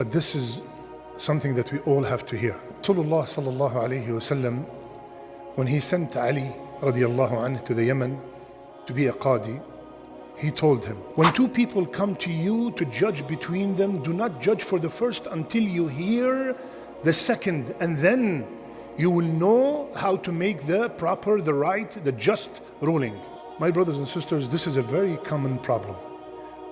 But this is something that we all have to hear. Rasulullah sallallahu alayhi wasallam, when he sent Ali radiallahu anhu to the Yemen to be a qadi, he told him, when two people come to you to judge between them, do not judge for the first until you hear the second, and then you will know how to make the proper, the right, the just ruling. My brothers and sisters, this is a very common problem.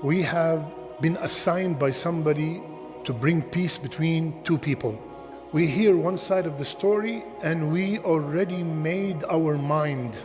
We have been assigned by somebody to bring peace between two people. We hear one side of the story and we already made our mind.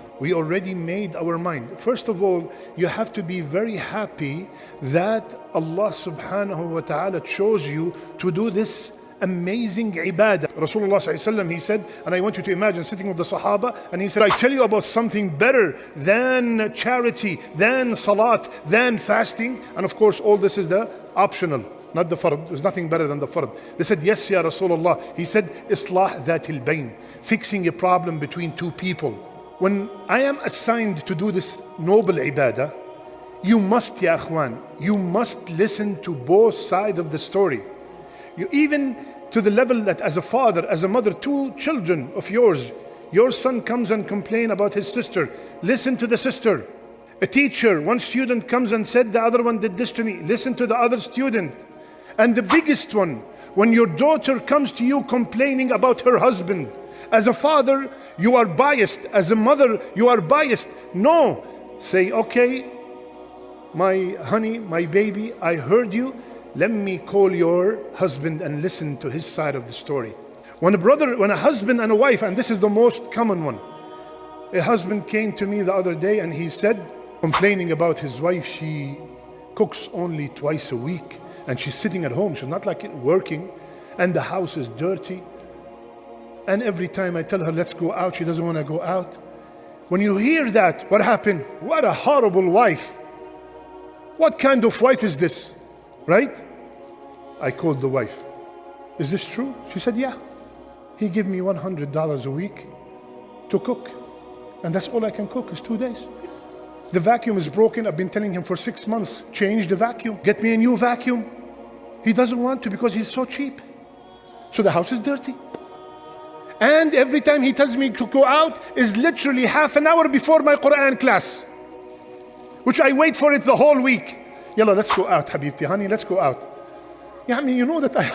First of all, you have to be very happy that Allah subhanahu wa ta'ala chose you to do this amazing ibadah. Rasulullah sallallahu alaihi wasallam, he said, and I want you to imagine sitting with the Sahaba, and he said, I tell you about something better than charity, than salat, than fasting. And of course, all this is the optional, not the fard. There's nothing better than the fard. They said, yes, ya Rasulullah. He said, Islah dhatil bayn, fixing a problem between two people. When I am assigned to do this noble ibadah, you must, ya akhwan, you must listen to both sides of the story. You even to the level that as a father, as a mother, two children of yours, your son comes and complains about his sister. Listen to the sister. A teacher, one student comes and said, the other one did this to me. Listen to the other student. And the biggest one, when your daughter comes to you complaining about her husband, as a father, you are biased. As a mother, you are biased. No. Say, okay, my honey, my baby, I heard you. Let me call your husband and listen to his side of the story. When a husband and a wife, and this is the most common one. A husband came to me the other day and he said, complaining about his wife, she cooks only twice a week and she's sitting at home. She's not like working, and the house is dirty. And every time I tell her, let's go out, she doesn't want to go out. When you hear that, what happened? What a horrible wife. What kind of wife is this? Right? I called the wife. Is this true? She said, yeah. He gave me $100 a week to cook. And that's all I can cook is 2 days. The vacuum is broken. I've been telling him for 6 months, change the vacuum. Get me a new vacuum. He doesn't want to because he's so cheap. So the house is dirty. And every time he tells me to go out is literally half an hour before my Quran class, which I wait for it the whole week. Yalla, let's go out, Habibti, honey, let's go out. Yeah, I mean, you know that I...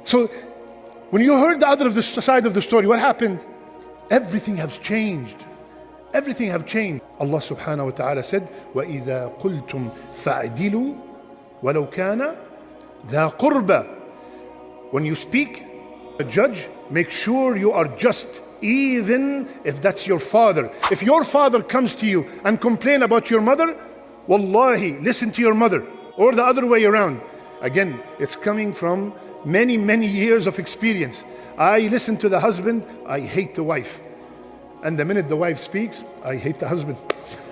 So, when you heard the other side of the story, what happened? Everything has changed. Everything has changed. Allah subhanahu wa ta'ala said, وَإِذَا قُلْتُمْ فَعْدِلُوا وَلَوْ كَانَ ذَا قُرْبَ. When you speak, a judge, make sure you are just, even if that's your father. If your father comes to you and complain about your mother, wallahi, listen to your mother, or the other way around. Again, it's coming from many, many years of experience. I listen to the husband, I hate the wife. And the minute the wife speaks, I hate the husband.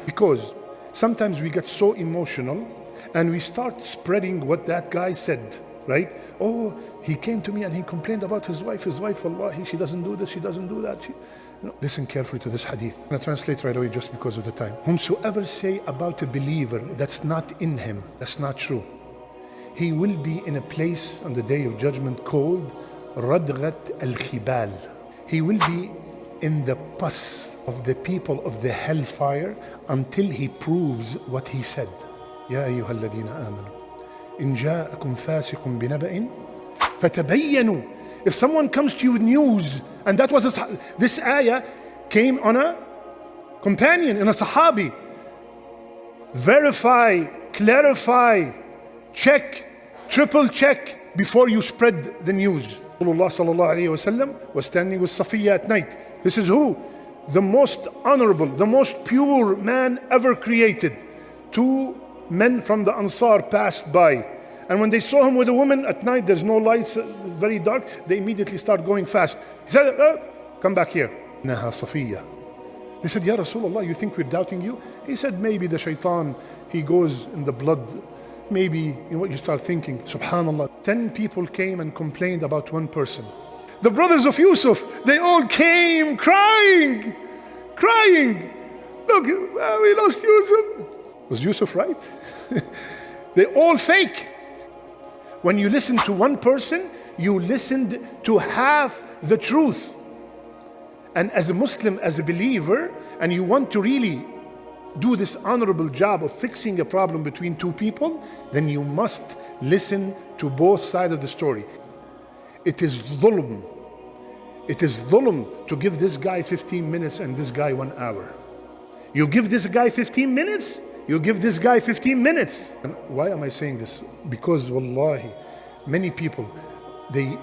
Because sometimes we get so emotional and we start spreading what that guy said, right? Oh, he came to me and he complained about his wife. His wife, wallahi, she doesn't do this, she doesn't do that. No, listen carefully to this hadith. I'm going to translate right away just because of the time. Whomsoever say about a believer that's not in him, that's not true, he will be in a place on the day of judgment called Radghat al-Khibal. He will be in the pus of the people of the hellfire until he proves what he said. Ya ayyuha alladhina amanu, in ja'akum fasiqun binaba'in fatabayyanu. If someone comes to you with news, and that was this ayah came on a companion, in a sahabi. Verify, clarify, check, triple check before you spread the news. Rasulullah sallallahu alayhi wasallam was standing with Safiya at night. This is who? The most honorable, the most pure man ever created. Two men from the Ansar passed by. And when they saw him with a woman at night, there's no lights, very dark, they immediately start going fast. He said, come back here. Naha Safiya. They said, Ya Rasulullah, you think we're doubting you? He said, maybe the shaitan, he goes in the blood. Maybe, you start thinking, subhanallah. 10 people came and complained about one person. The brothers of Yusuf, they all came crying. Look, we lost Yusuf. Was Yusuf right? They all fake. When you listen to one person, you listened to half the truth. And as a Muslim, as a believer, and you want to really do this honorable job of fixing a problem between two people, then you must listen to both sides of the story. It is dhulm. It is dhulm to give this guy 15 minutes and this guy 1 hour. You give this guy 15 minutes, you give this guy 15 minutes. And why am I saying this? Because wallahi, many people, they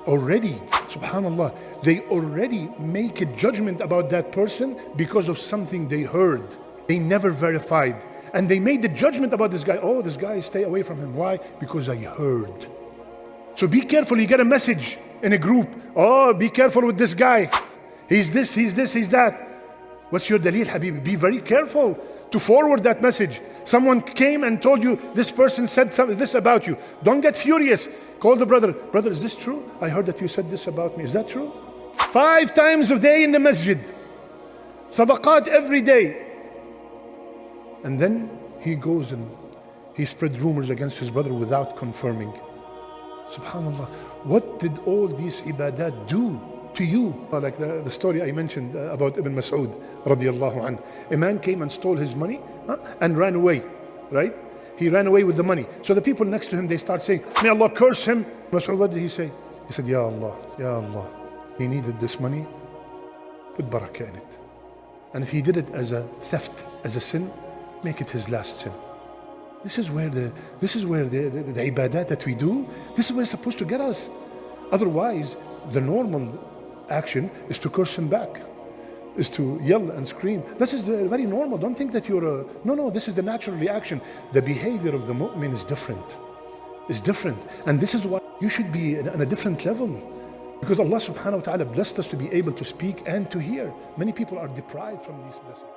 already, subhanallah, they already make a judgment about that person because of something they heard. They never verified. And they made the judgment about this guy. Oh, this guy, stay away from him. Why? Because I heard. So be careful, you get a message in a group. Oh, be careful with this guy. He's this, he's this, he's that. What's your dalil, Habibi? Be very careful to forward that message. Someone came and told you, this person said this about you. Don't get furious. Call the brother. Brother, is this true? I heard that you said this about me. Is that true? 5 times a day in the masjid. Sadaqat every day. And then he goes and he spread rumors against his brother without confirming. Subhanallah. What did all these ibadat do to you? Like the story I mentioned about Ibn Mas'ud radiallahu anhu. A man came and stole his money and ran away, right? He ran away with the money. So the people next to him, they start saying, may Allah curse him. Mas'ud, what did he say? He said, Ya Allah, Ya Allah. He needed this money, put barakah in it. And if he did it as a theft, as a sin, make it his last sin. This is where the ibadat that we do, this is where it's supposed to get us. Otherwise, the normal action is to curse him back, is to yell and scream. This is very normal. Don't think that you're no, this is the natural reaction. The behavior of the mu'min is different. It's different. And this is why you should be on a different level. Because Allah subhanahu wa ta'ala blessed us to be able to speak and to hear. Many people are deprived from these blessings.